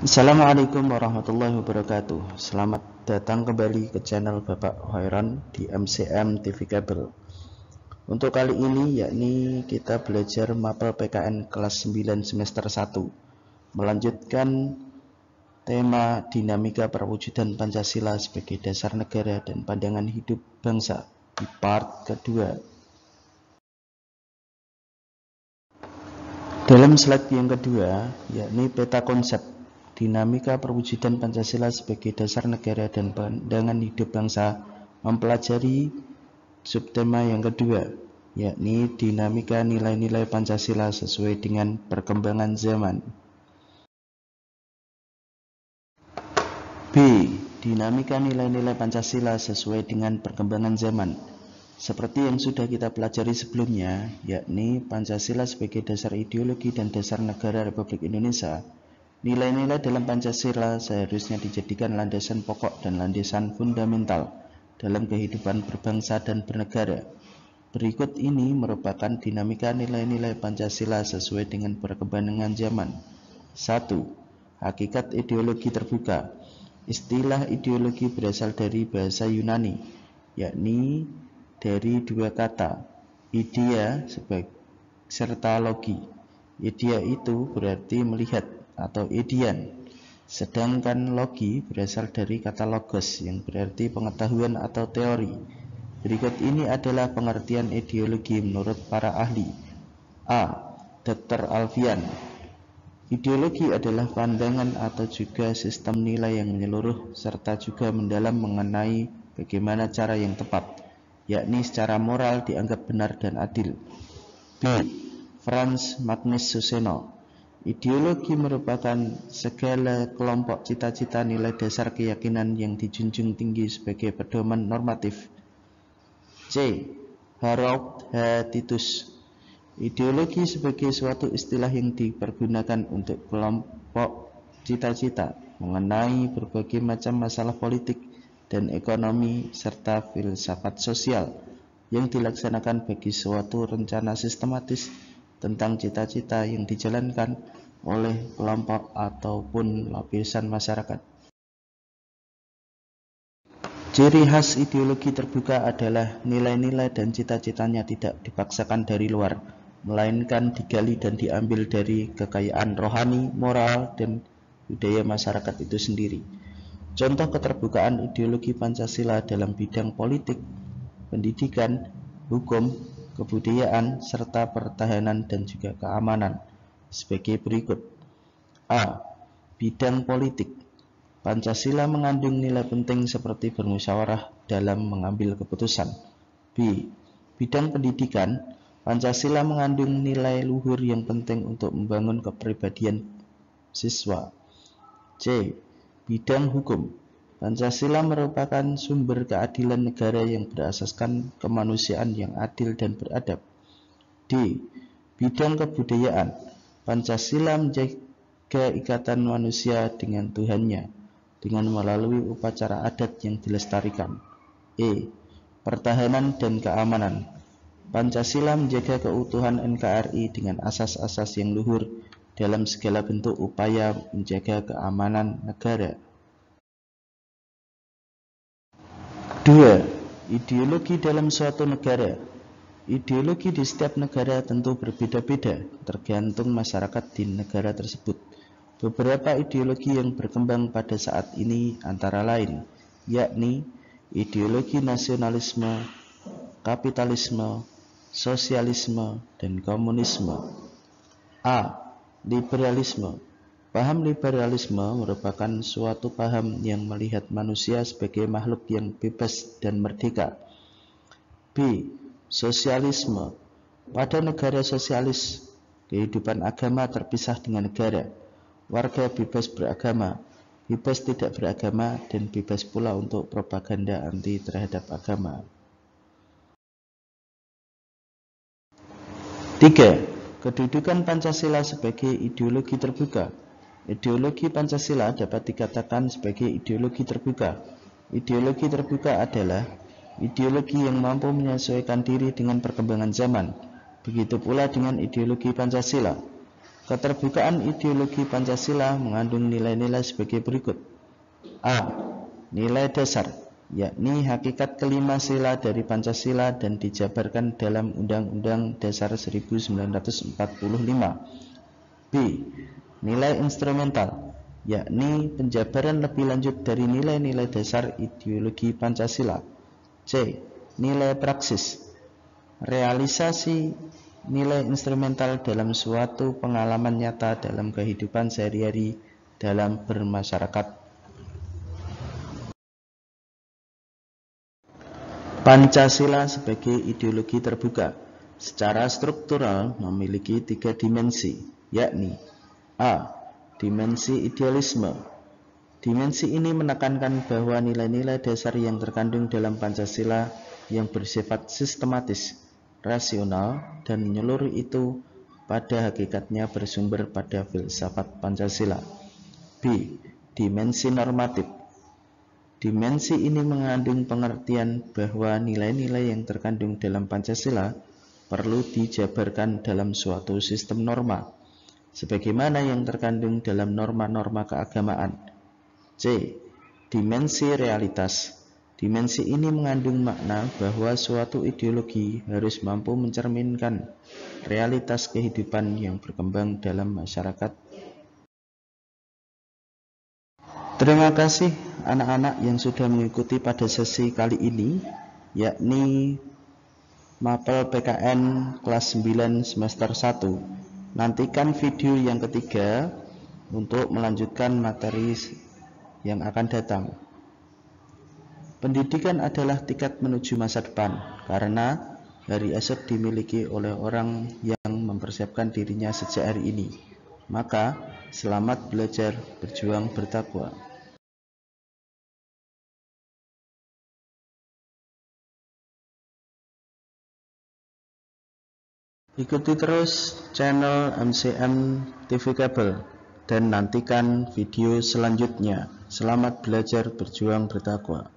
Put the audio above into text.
Assalamualaikum warahmatullahi wabarakatuh. Selamat datang kembali ke channel Bapak Hoiron di MCM TV Kabel. Untuk kali ini yakni kita belajar mapel PKN kelas 9 semester 1, melanjutkan tema dinamika perwujudan Pancasila sebagai dasar negara dan pandangan hidup bangsa di part kedua. Dalam slide yang kedua yakni peta konsep dinamika perwujudan Pancasila sebagai dasar negara dan pandangan hidup bangsa, mempelajari subtema yang kedua, yakni dinamika nilai-nilai Pancasila sesuai dengan perkembangan zaman. B. Dinamika nilai-nilai Pancasila sesuai dengan perkembangan zaman. Seperti yang sudah kita pelajari sebelumnya, yakni Pancasila sebagai dasar ideologi dan dasar negara Republik Indonesia. Nilai-nilai dalam Pancasila seharusnya dijadikan landasan pokok dan landasan fundamental dalam kehidupan berbangsa dan bernegara. Berikut ini merupakan dinamika nilai-nilai Pancasila sesuai dengan perkembangan zaman. 1. Hakikat ideologi terbuka. Istilah ideologi berasal dari bahasa Yunani, yakni dari dua kata, idea serta logi. Idea itu berarti melihat atau idian, sedangkan logi berasal dari kata logos yang berarti pengetahuan atau teori. Berikut ini adalah pengertian ideologi menurut para ahli. A. Dr. Alfian. Ideologi adalah pandangan atau juga sistem nilai yang menyeluruh serta juga mendalam mengenai bagaimana cara yang tepat, yakni secara moral dianggap benar dan adil. B. Franz Magnus Suseno. Ideologi merupakan segala kelompok cita-cita nilai dasar keyakinan yang dijunjung tinggi sebagai pedoman normatif. C. Harold H. Titus. Ideologi sebagai suatu istilah yang dipergunakan untuk kelompok cita-cita mengenai berbagai macam masalah politik dan ekonomi serta filsafat sosial yang dilaksanakan bagi suatu rencana sistematis tentang cita-cita yang dijalankan oleh kelompok ataupun lapisan masyarakat. Ciri khas ideologi terbuka adalah nilai-nilai dan cita-citanya tidak dipaksakan dari luar, melainkan digali dan diambil dari kekayaan rohani, moral, dan budaya masyarakat itu sendiri. Contoh keterbukaan ideologi Pancasila dalam bidang politik, pendidikan, hukum, kebudayaan, serta pertahanan dan juga keamanan sebagai berikut. A. Bidang politik. Pancasila mengandung nilai penting seperti bermusyawarah dalam mengambil keputusan. B. Bidang pendidikan. Pancasila mengandung nilai luhur yang penting untuk membangun kepribadian siswa. C. Bidang hukum. Pancasila merupakan sumber keadilan negara yang berasaskan kemanusiaan yang adil dan beradab. D. Bidang kebudayaan. Pancasila menjaga ikatan manusia dengan Tuhannya dengan melalui upacara adat yang dilestarikan. E. Pertahanan dan keamanan. Pancasila menjaga keutuhan NKRI dengan asas-asas yang luhur dalam segala bentuk upaya menjaga keamanan negara. 2. Ideologi dalam suatu negara. Ideologi di setiap negara tentu berbeda-beda tergantung masyarakat di negara tersebut. Beberapa ideologi yang berkembang pada saat ini antara lain, yakni ideologi nasionalisme, kapitalisme, sosialisme, dan komunisme. A. Liberalisme. Paham liberalisme merupakan suatu paham yang melihat manusia sebagai makhluk yang bebas dan merdeka. B. Sosialisme. Pada negara sosialis, kehidupan agama terpisah dengan negara. Warga bebas beragama, bebas tidak beragama, dan bebas pula untuk propaganda anti terhadap agama. 3. Kedudukan Pancasila sebagai ideologi terbuka. Ideologi Pancasila dapat dikatakan sebagai ideologi terbuka. Ideologi terbuka adalah ideologi yang mampu menyesuaikan diri dengan perkembangan zaman. Begitu pula dengan ideologi Pancasila. Keterbukaan ideologi Pancasila mengandung nilai-nilai sebagai berikut. A. Nilai dasar, yakni hakikat kelima sila dari Pancasila dan dijabarkan dalam Undang-Undang Dasar 1945. B. Nilai instrumental, yakni penjabaran lebih lanjut dari nilai-nilai dasar ideologi Pancasila. C. Nilai praksis, realisasi nilai instrumental dalam suatu pengalaman nyata dalam kehidupan sehari-hari dalam bermasyarakat. Pancasila sebagai ideologi terbuka secara struktural memiliki 3 dimensi, yakni A. Dimensi idealisme. Dimensi ini menekankan bahwa nilai-nilai dasar yang terkandung dalam Pancasila yang bersifat sistematis, rasional, dan menyeluruh itu pada hakikatnya bersumber pada filsafat Pancasila. B. Dimensi normatif. Dimensi ini mengandung pengertian bahwa nilai-nilai yang terkandung dalam Pancasila perlu dijabarkan dalam suatu sistem norma, sebagaimana yang terkandung dalam norma-norma keagamaan. C. Dimensi realitas. Dimensi ini mengandung makna bahwa suatu ideologi harus mampu mencerminkan realitas kehidupan yang berkembang dalam masyarakat. Terima kasih anak-anak yang sudah mengikuti pada sesi kali ini, yakni Mapel PKN kelas 9 semester 1. Nantikan video yang ketiga untuk melanjutkan materi yang akan datang. Pendidikan adalah tiket menuju masa depan, karena hari esok dimiliki oleh orang yang mempersiapkan dirinya sejak hari ini. Maka, selamat belajar, berjuang, bertakwa. Ikuti terus channel MCM TV Kabel dan nantikan video selanjutnya. Selamat belajar, berjuang, bertakwa.